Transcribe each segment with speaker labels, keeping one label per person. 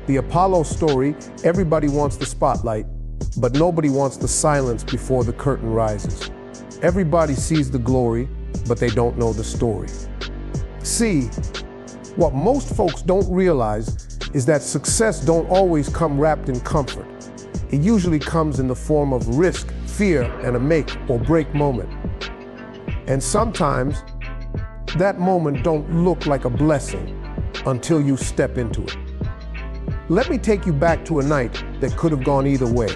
Speaker 1: The Apollo story, everybody wants the spotlight, but nobody wants the silence before the curtain rises. Everybody sees the glory, but they don't know the story. See, what most folks don't realize is that success don't always come wrapped in comfort. It usually comes in the form of risk, fear, and a make or break moment. And sometimes that moment don't look like a blessing until you step into it. Let me take you back to a night that could have gone either way.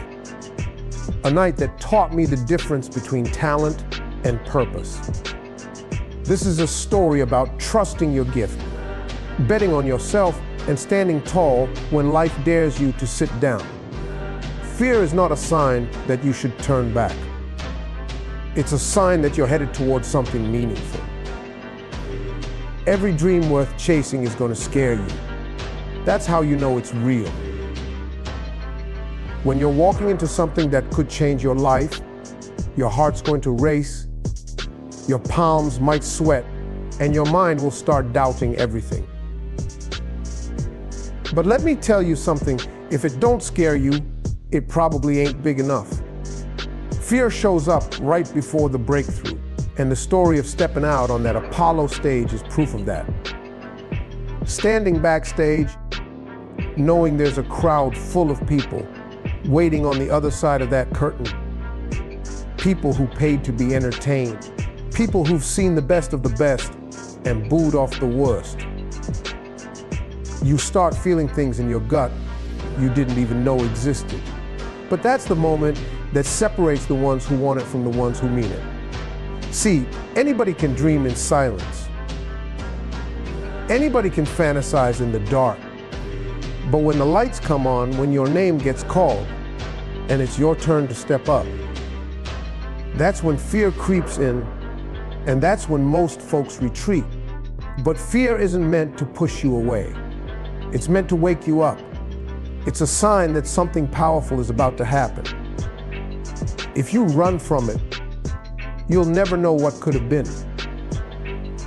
Speaker 1: A night that taught me the difference between talent and purpose. This is a story about trusting your gift, betting on yourself, and standing tall when life dares you to sit down. Fear is not a sign that you should turn back. It's a sign that you're headed towards something meaningful. Every dream worth chasing is going to scare you. That's how you know it's real. When you're walking into something that could change your life, your heart's going to race, your palms might sweat, and your mind will start doubting everything. But let me tell you something, if it don't scare you, it probably ain't big enough. Fear shows up right before the breakthrough, and the story of stepping out on that Apollo stage is proof of that. Standing backstage, knowing there's a crowd full of people waiting on the other side of that curtain. People who paid to be entertained. People who've seen the best of the best and booed off the worst. You start feeling things in your gut you didn't even know existed. But that's the moment that separates the ones who want it from the ones who mean it. See, anybody can dream in silence. Anybody can fantasize in the dark. But when the lights come on, when your name gets called, and it's your turn to step up, that's when fear creeps in, and that's when most folks retreat. But fear isn't meant to push you away. It's meant to wake you up. It's a sign that something powerful is about to happen. If you run from it, you'll never know what could have been.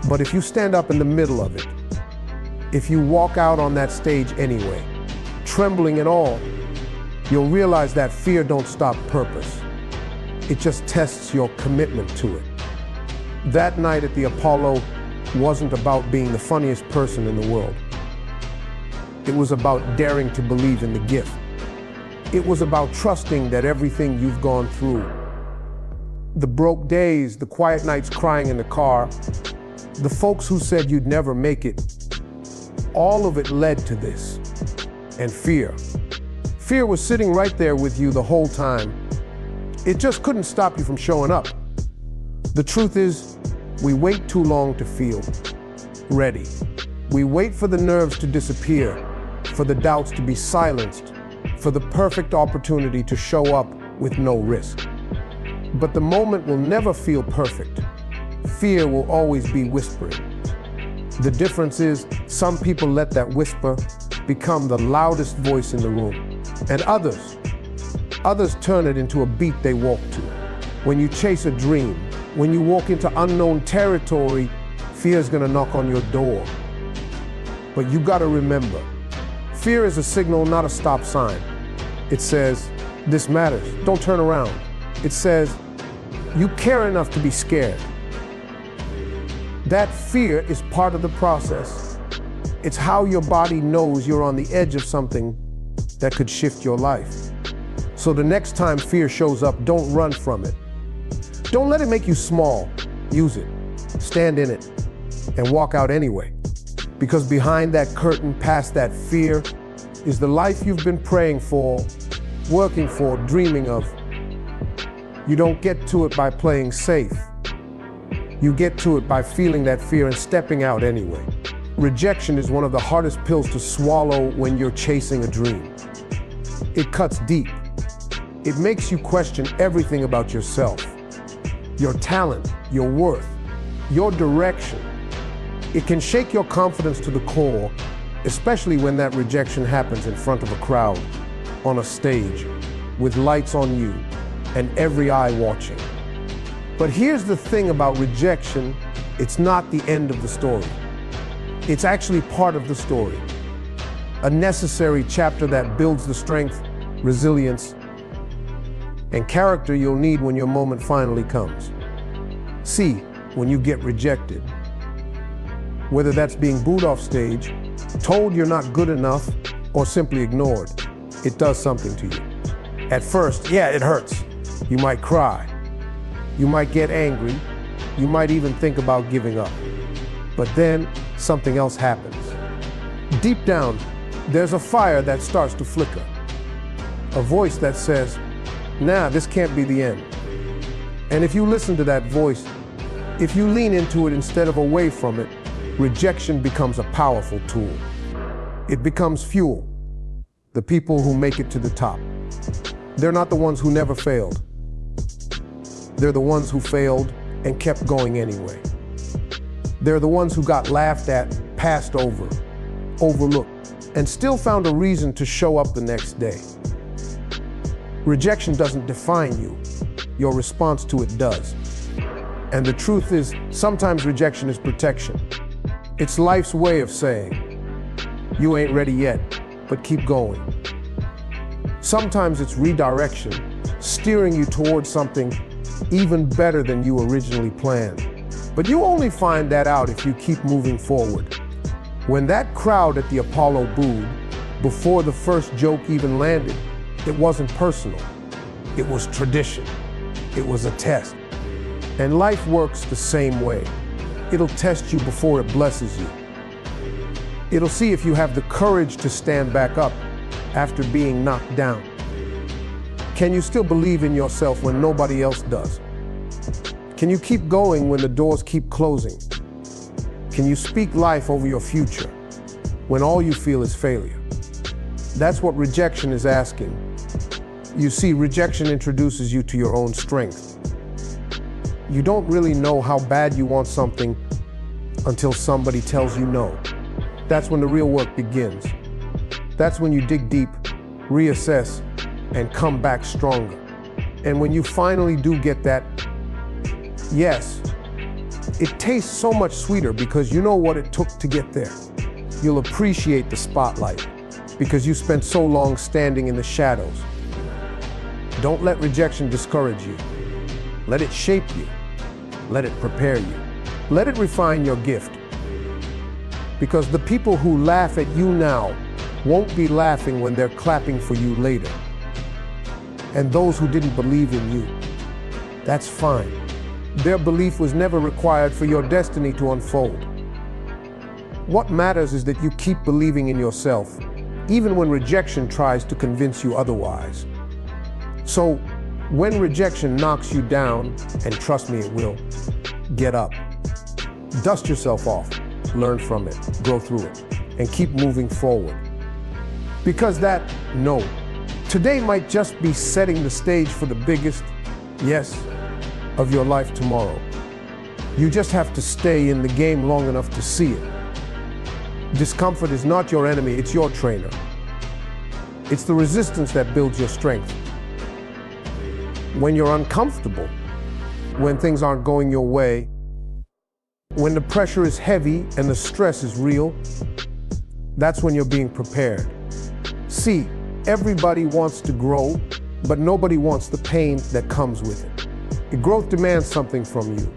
Speaker 1: But if you stand up in the middle of it, if you walk out on that stage anyway, trembling and all, you'll realize that fear don't stop purpose. It just tests your commitment to it. That night at the Apollo wasn't about being the funniest person in the world. It was about daring to believe in the gift. It was about trusting that everything you've gone through, the broke days, the quiet nights crying in the car, the folks who said you'd never make it, all of it led to this. And fear. Fear was sitting right there with you the whole time. It just couldn't stop you from showing up. The truth is, we wait too long to feel ready. We wait for the nerves to disappear, for the doubts to be silenced, for the perfect opportunity to show up with no risk. But the moment will never feel perfect. Fear will always be whispering. The difference is, some people let that whisper become the loudest voice in the room. And others turn it into a beat they walk to. When you chase a dream, when you walk into unknown territory, fear's gonna knock on your door. But you gotta remember, fear is a signal, not a stop sign. It says, this matters, don't turn around. It says, you care enough to be scared. That fear is part of the process. It's how your body knows you're on the edge of something that could shift your life. So the next time fear shows up, don't run from it. Don't let it make you small. Use it. Stand in it. And walk out anyway. Because behind that curtain, past that fear, is the life you've been praying for, working for, dreaming of. You don't get to it by playing safe. You get to it by feeling that fear and stepping out anyway. Rejection is one of the hardest pills to swallow when you're chasing a dream. It cuts deep. It makes you question everything about yourself, your talent, your worth, your direction. It can shake your confidence to the core, especially when that rejection happens in front of a crowd, on a stage, with lights on you, and every eye watching. But here's the thing about rejection, it's not the end of the story. It's actually part of the story. a necessary chapter that builds the strength, resilience, and character you'll need when your moment finally comes. C, when you get rejected. Whether that's being booed off stage, told you're not good enough, or simply ignored, it does something to you. At first, yeah, it hurts. You might cry. You might get angry. You might even think about giving up. But then something else happens. Deep down, there's a fire that starts to flicker. A voice that says, nah, this can't be the end. And if you listen to that voice, if you lean into it instead of away from it, rejection becomes a powerful tool. It becomes fuel. The people who make it to the top. They're not the ones who never failed. They're the ones who failed and kept going anyway. They're the ones who got laughed at, passed over, overlooked, and still found a reason to show up the next day. Rejection doesn't define you. Your response to it does. And the truth is, sometimes rejection is protection. It's life's way of saying, you ain't ready yet, but keep going. Sometimes it's redirection, steering you towards something even better than you originally planned. But you only find that out if you keep moving forward. When that crowd at the Apollo booed, before the first joke even landed, it wasn't personal. It was tradition. It was a test. And life works the same way. It'll test you before it blesses you. It'll see if you have the courage to stand back up after being knocked down. Can you still believe in yourself when nobody else does? Can you keep going when the doors keep closing? Can you speak life over your future when all you feel is failure? That's what rejection is asking. You see, rejection introduces you to your own strength. You don't really know how bad you want something until somebody tells you no. That's when the real work begins. That's when you dig deep, reassess, and come back stronger. And when you finally do get that yes, it tastes so much sweeter because you know what it took to get there. You'll appreciate the spotlight because you spent so long standing in the shadows. Don't let rejection discourage you. Let it shape you. Let it prepare you. Let it refine your gift. Because the people who laugh at you now won't be laughing when they're clapping for you later. And those who didn't believe in you, that's fine. Their belief was never required for your destiny to unfold. What matters is that you keep believing in yourself, even when rejection tries to convince you otherwise. So, when rejection knocks you down, and trust me it will, get up. Dust yourself off, learn from it, grow through it, and keep moving forward. Because that no today might just be setting the stage for the biggest yes of your life tomorrow. You just have to stay in the game long enough to see it. Discomfort is not your enemy, it's your trainer. It's the resistance that builds your strength. When you're uncomfortable, when things aren't going your way, when the pressure is heavy and the stress is real, that's when you're being prepared. See, everybody wants to grow, but nobody wants the pain that comes with it. Growth demands something from you.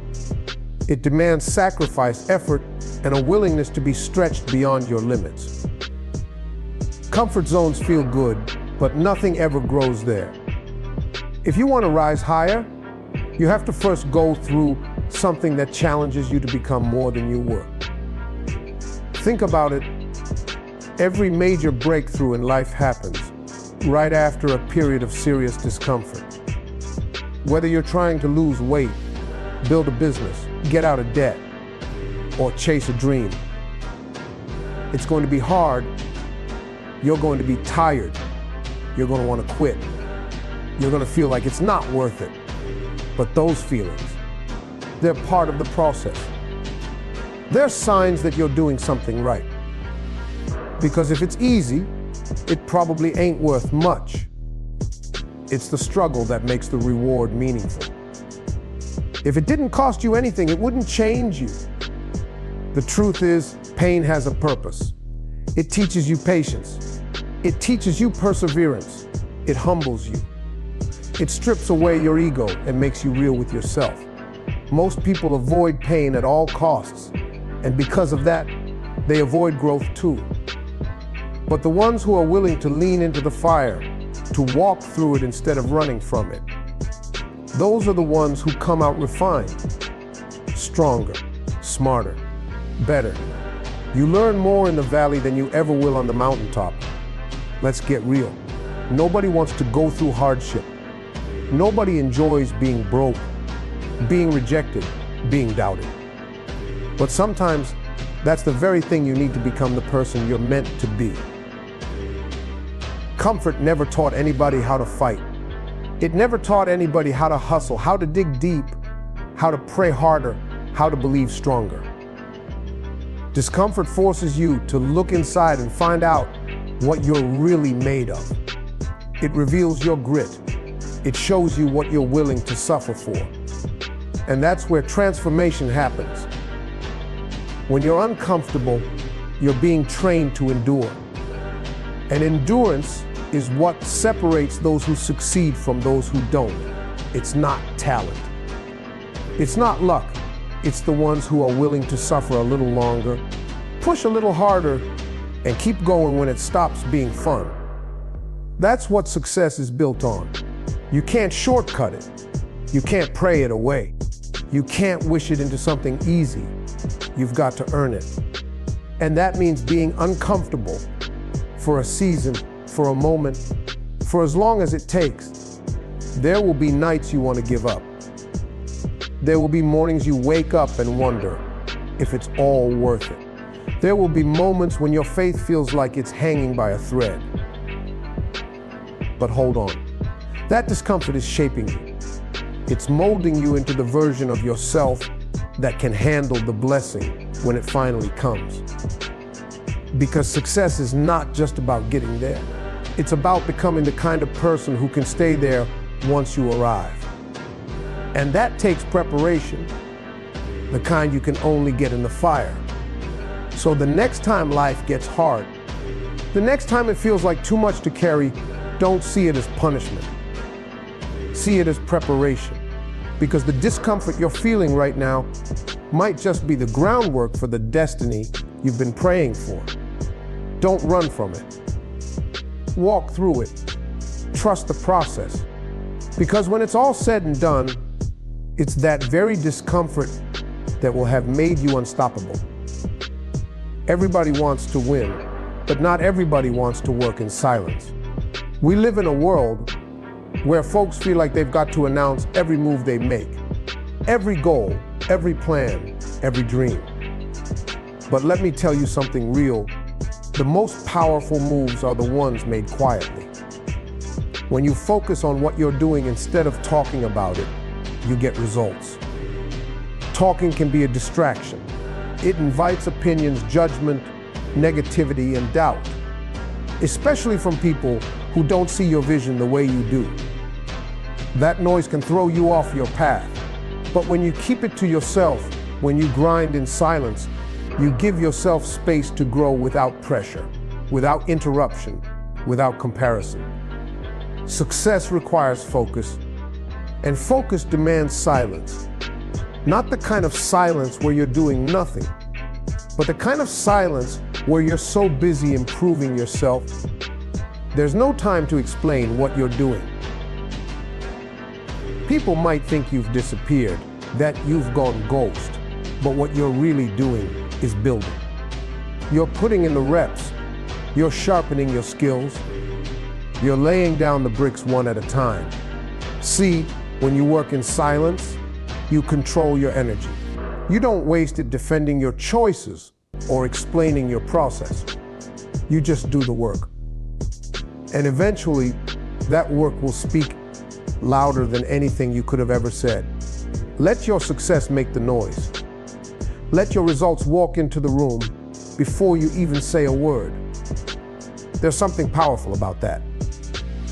Speaker 1: It demands sacrifice, effort, and a willingness to be stretched beyond your limits. Comfort zones feel good, but nothing ever grows there. If you want to rise higher, you have to first go through something that challenges you to become more than you were. Think about it. Every major breakthrough in life happens right after a period of serious discomfort. Whether you're trying to lose weight, build a business, get out of debt, or chase a dream, it's going to be hard. You're going to be tired. You're going to want to quit. You're going to feel like it's not worth it. But those feelings, they're part of the process. They're signs that you're doing something right. Because if it's easy, it probably ain't worth much. It's the struggle that makes the reward meaningful. If it didn't cost you anything, it wouldn't change you. The truth is, pain has a purpose. It teaches you patience. It teaches you perseverance. It humbles you. It strips away your ego and makes you real with yourself. Most people avoid pain at all costs, and because of that, they avoid growth too. But the ones who are willing to lean into the fire, to walk through it instead of running from it, those are the ones who come out refined, stronger, smarter, better. You learn more in the valley than you ever will on the mountaintop. Let's get real. Nobody wants to go through hardship. Nobody enjoys being broke, being rejected, being doubted. But sometimes that's the very thing you need to become the person you're meant to be. Comfort never taught anybody how to fight. It never taught anybody how to hustle, how to dig deep, how to pray harder, how to believe stronger. Discomfort forces you to look inside and find out what you're really made of. It reveals your grit. It shows you what you're willing to suffer for. And that's where transformation happens. When you're uncomfortable, you're being trained to endure. And endurance is what separates those who succeed from those who don't. It's not talent. It's not luck. It's the ones who are willing to suffer a little longer, push a little harder, and keep going when it stops being fun. That's what success is built on. You can't shortcut it. You can't pray it away. You can't wish it into something easy. You've got to earn it. And that means being uncomfortable for a season, for a moment, for as long as it takes. There will be nights you want to give up. There will be mornings you wake up and wonder if it's all worth it. There will be moments when your faith feels like it's hanging by a thread. But hold on. That discomfort is shaping you. It's molding you into the version of yourself that can handle the blessing when it finally comes. Because success is not just about getting there. It's about becoming the kind of person who can stay there once you arrive. And that takes preparation, the kind you can only get in the fire. So the next time life gets hard, the next time it feels like too much to carry, don't see it as punishment. See it as preparation. Because the discomfort you're feeling right now might just be the groundwork for the destiny you've been praying for. Don't run from it. Walk through it. Trust the process. Because when it's all said and done, it's that very discomfort that will have made you unstoppable. Everybody wants to win, but not everybody wants to work in silence. We live in a world where folks feel like they've got to announce every move they make, every goal, every plan, every dream. But let me tell you something real. The most powerful moves are the ones made quietly. When you focus on what you're doing instead of talking about it, you get results. Talking can be a distraction. It invites opinions, judgment, negativity, and doubt, especially from people who don't see your vision the way you do. That noise can throw you off your path. But when you keep it to yourself, when you grind in silence, you give yourself space to grow without pressure, without interruption, without comparison. Success requires focus, and focus demands silence. Not the kind of silence where you're doing nothing, but the kind of silence where you're so busy improving yourself, there's no time to explain what you're doing. People might think you've disappeared, that you've gone ghost, but what you're really doing is building. You're putting in the reps, you're sharpening your skills, you're laying down the bricks one at a time. See, when you work in silence, you control your energy. You don't waste it defending your choices or explaining your process. You just do the work. And eventually, that work will speak louder than anything you could have ever said. Let your success make the noise. Let your results walk into the room before you even say a word. There's something powerful about that.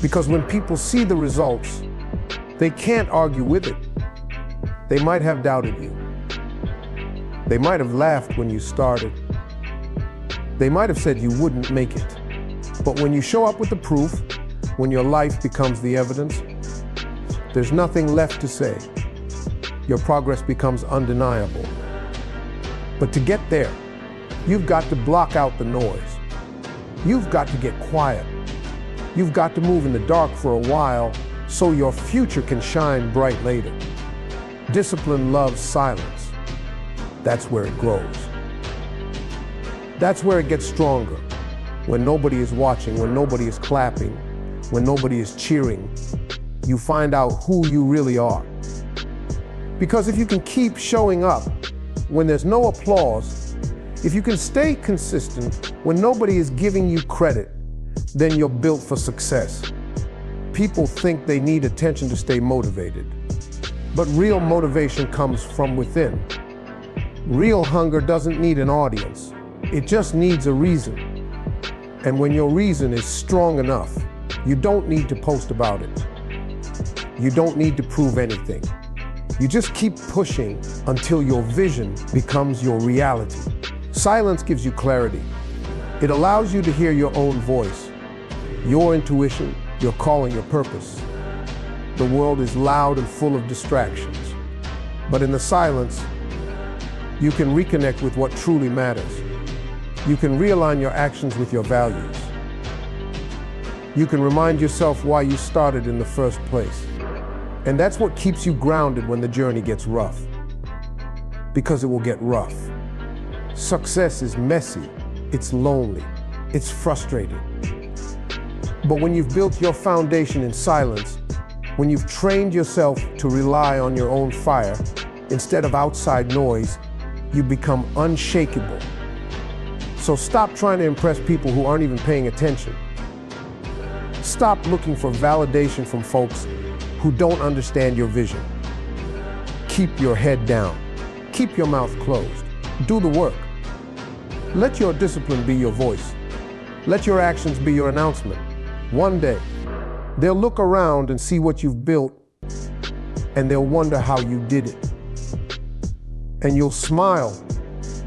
Speaker 1: Because when people see the results, they can't argue with it. They might have doubted you. They might have laughed when you started. They might have said you wouldn't make it. But when you show up with the proof, when your life becomes the evidence, there's nothing left to say. Your progress becomes undeniable. But to get there, you've got to block out the noise. You've got to get quiet. You've got to move in the dark for a while so your future can shine bright later. Discipline loves silence. That's where it grows. That's where it gets stronger. When nobody is watching, when nobody is clapping, when nobody is cheering, you find out who you really are. Because if you can keep showing up when there's no applause, if you can stay consistent when nobody is giving you credit, then you're built for success. People think they need attention to stay motivated, but real motivation comes from within. Real hunger doesn't need an audience. It just needs a reason. And when your reason is strong enough, you don't need to post about it. You don't need to prove anything. You just keep pushing until your vision becomes your reality. Silence gives you clarity. It allows you to hear your own voice, your intuition, your calling, your purpose. The world is loud and full of distractions. But in the silence, you can reconnect with what truly matters. You can realign your actions with your values. You can remind yourself why you started in the first place. And that's what keeps you grounded when the journey gets rough. Because it will get rough. Success is messy, it's lonely, it's frustrating. But when you've built your foundation in silence, when you've trained yourself to rely on your own fire instead of outside noise, you become unshakable. So stop trying to impress people who aren't even paying attention. Stop looking for validation from folks who don't understand your vision. Keep your head down. Keep your mouth closed. Do the work. Let your discipline be your voice. Let your actions be your announcement. One day, they'll look around and see what you've built, and they'll wonder how you did it. And you'll smile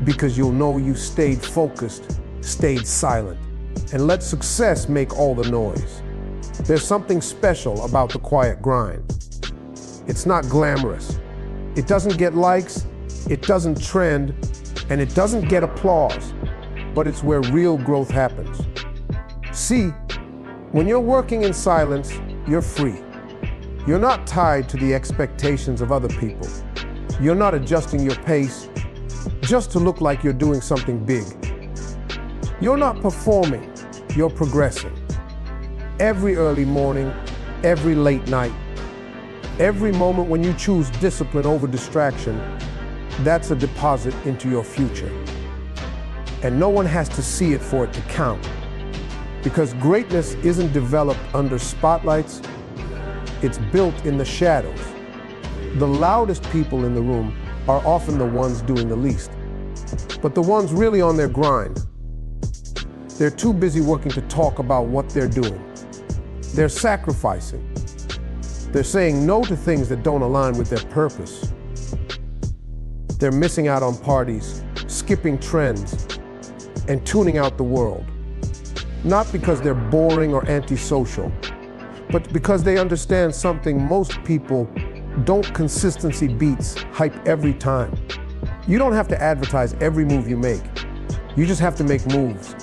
Speaker 1: because you'll know you stayed focused, stayed silent, and let success make all the noise. There's something special about the quiet grind. It's not glamorous. It doesn't get likes, it doesn't trend, and it doesn't get applause, but it's where real growth happens. See, when you're working in silence, you're free. You're not tied to the expectations of other people. You're not adjusting your pace just to look like you're doing something big. You're not performing, you're progressing. Every early morning, every late night, every moment when you choose discipline over distraction, that's a deposit into your future. And no one has to see it for it to count. Because greatness isn't developed under spotlights, it's built in the shadows. The loudest people in the room are often the ones doing the least. But the ones really on their grind, they're too busy working to talk about what they're doing. They're sacrificing. They're saying no to things that don't align with their purpose. They're missing out on parties, skipping trends, and tuning out the world. Not because they're boring or antisocial, but because they understand something most people don't. Consistency beats hype every time. You don't have to advertise every move you make. You just have to make moves,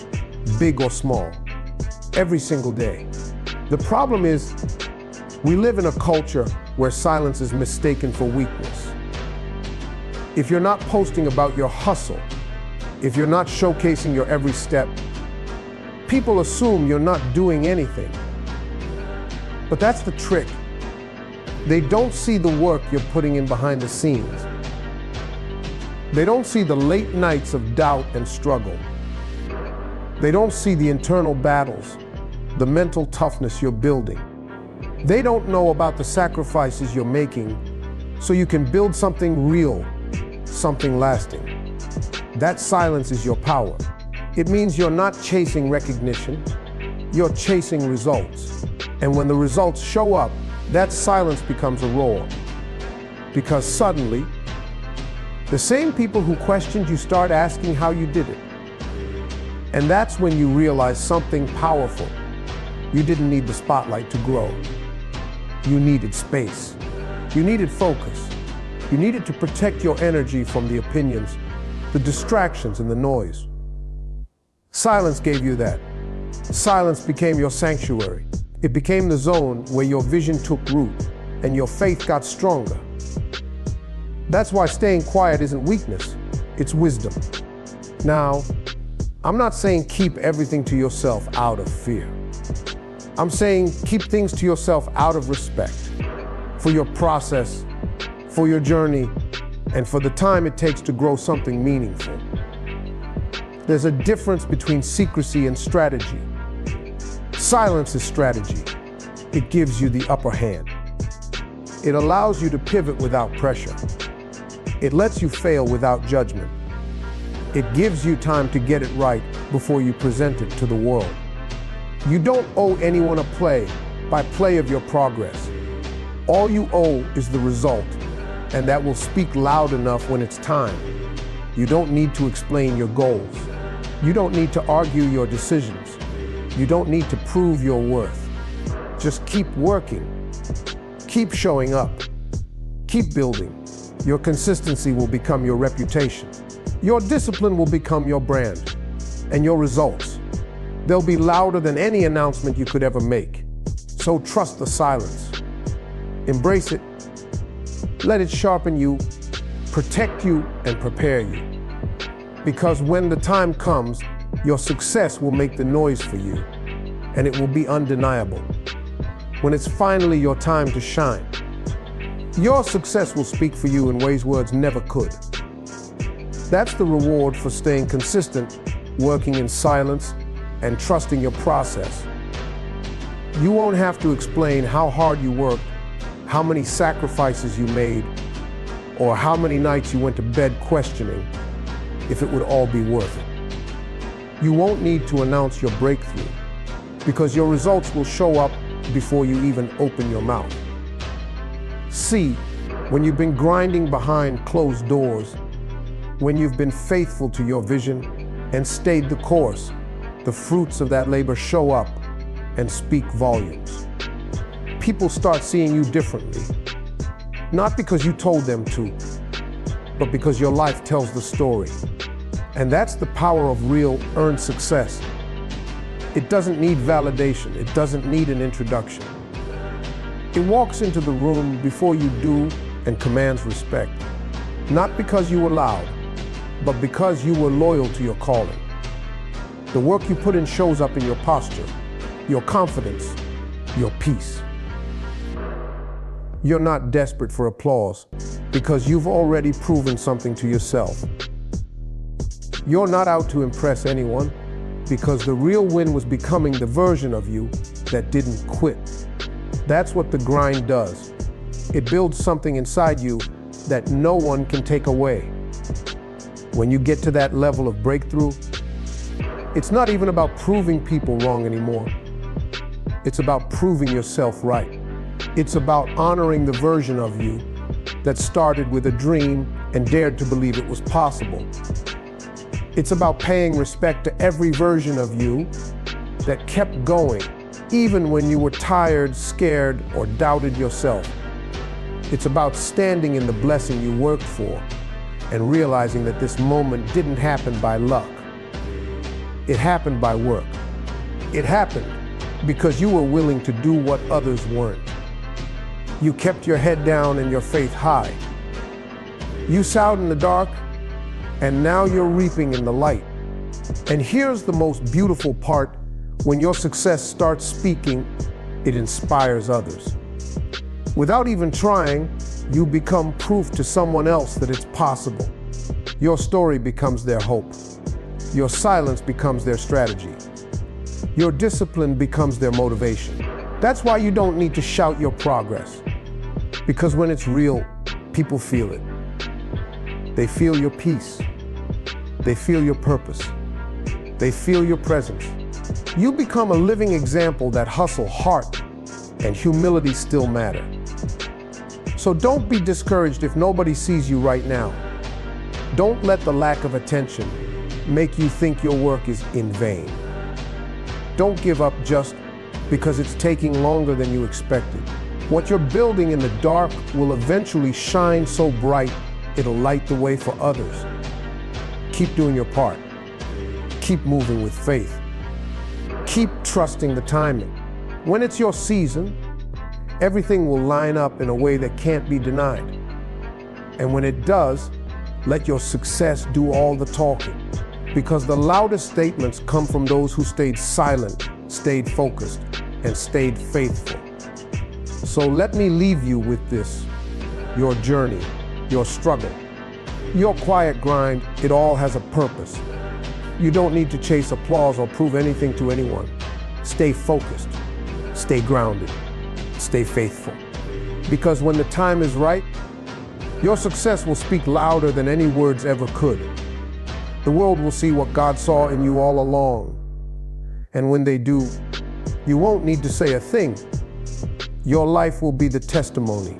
Speaker 1: big or small, every single day. The problem is, we live in a culture where silence is mistaken for weakness. If you're not posting about your hustle, if you're not showcasing your every step, people assume you're not doing anything. But that's the trick. They don't see the work you're putting in behind the scenes. They don't see the late nights of doubt and struggle. They don't see the internal battles, the mental toughness you're building. They don't know about the sacrifices you're making so you can build something real, something lasting. That silence is your power. It means you're not chasing recognition, you're chasing results. And when the results show up, that silence becomes a roar. Because suddenly, the same people who questioned you start asking how you did it. And that's when you realize something powerful. You didn't need the spotlight to grow. You needed space. You needed focus. You needed to protect your energy from the opinions, the distractions, and the noise. Silence gave you that. Silence became your sanctuary. It became the zone where your vision took root and your faith got stronger. That's why staying quiet isn't weakness, it's wisdom. Now, I'm not saying keep everything to yourself out of fear. I'm saying keep things to yourself out of respect for your process, for your journey, and for the time it takes to grow something meaningful. There's a difference between secrecy and strategy. Silence is strategy. It gives you the upper hand. It allows you to pivot without pressure. It lets you fail without judgment. It gives you time to get it right before you present it to the world. You don't owe anyone a play-by-play of your progress. All you owe is the result, and that will speak loud enough when it's time. You don't need to explain your goals. You don't need to argue your decisions. You don't need to prove your worth. Just keep working. Keep showing up. Keep building. Your consistency will become your reputation. Your discipline will become your brand. And your results, they'll be louder than any announcement you could ever make. So trust the silence. Embrace it. Let it sharpen you, protect you, and prepare you. Because when the time comes, your success will make the noise for you, and it will be undeniable. When it's finally your time to shine, your success will speak for you in ways words never could. That's the reward for staying consistent, working in silence, and trusting your process. You won't have to explain how hard you worked, how many sacrifices you made, or how many nights you went to bed questioning if it would all be worth it. You won't need to announce your breakthrough, because your results will show up before you even open your mouth. See, when you've been grinding behind closed doors, when you've been faithful to your vision and stayed the course, the fruits of that labor show up and speak volumes. People start seeing you differently, not because you told them to, but because your life tells the story. And that's the power of real earned success. It doesn't need validation. It doesn't need an introduction. It walks into the room before you do and commands respect, not because you were loud, but because you were loyal to your calling. The work you put in shows up in your posture, your confidence, your peace. You're not desperate for applause because you've already proven something to yourself. You're not out to impress anyone because the real win was becoming the version of you that didn't quit. That's what the grind does. It builds something inside you that no one can take away. When you get to that level of breakthrough, it's not even about proving people wrong anymore. It's about proving yourself right. It's about honoring the version of you that started with a dream and dared to believe it was possible. It's about paying respect to every version of you that kept going, even when you were tired, scared, or doubted yourself. It's about standing in the blessing you worked for and realizing that this moment didn't happen by luck. It happened by work. It happened because you were willing to do what others weren't. You kept your head down and your faith high. You sowed in the dark, and now you're reaping in the light. And here's the most beautiful part: when your success starts speaking, it inspires others. Without even trying, you become proof to someone else that it's possible. Your story becomes their hope. Your silence becomes their strategy. Your discipline becomes their motivation. That's why you don't need to shout your progress. Because when it's real, people feel it. They feel your peace. They feel your purpose. They feel your presence. You become a living example that hustle, heart, and humility still matter. So don't be discouraged if nobody sees you right now. Don't let the lack of attention, make you think your work is in vain. Don't give up just because it's taking longer than you expected. What you're building in the dark will eventually shine so bright it'll light the way for others. Keep doing your part. Keep moving with faith. Keep trusting the timing. When it's your season, everything will line up in a way that can't be denied. And when it does, let your success do all the talking. Because the loudest statements come from those who stayed silent, stayed focused, and stayed faithful. So let me leave you with this: your journey, your struggle, your quiet grind, it all has a purpose. You don't need to chase applause or prove anything to anyone. Stay focused, stay grounded, stay faithful. Because when the time is right, your success will speak louder than any words ever could. The world will see what God saw in you all along. And when they do, you won't need to say a thing. Your life will be the testimony.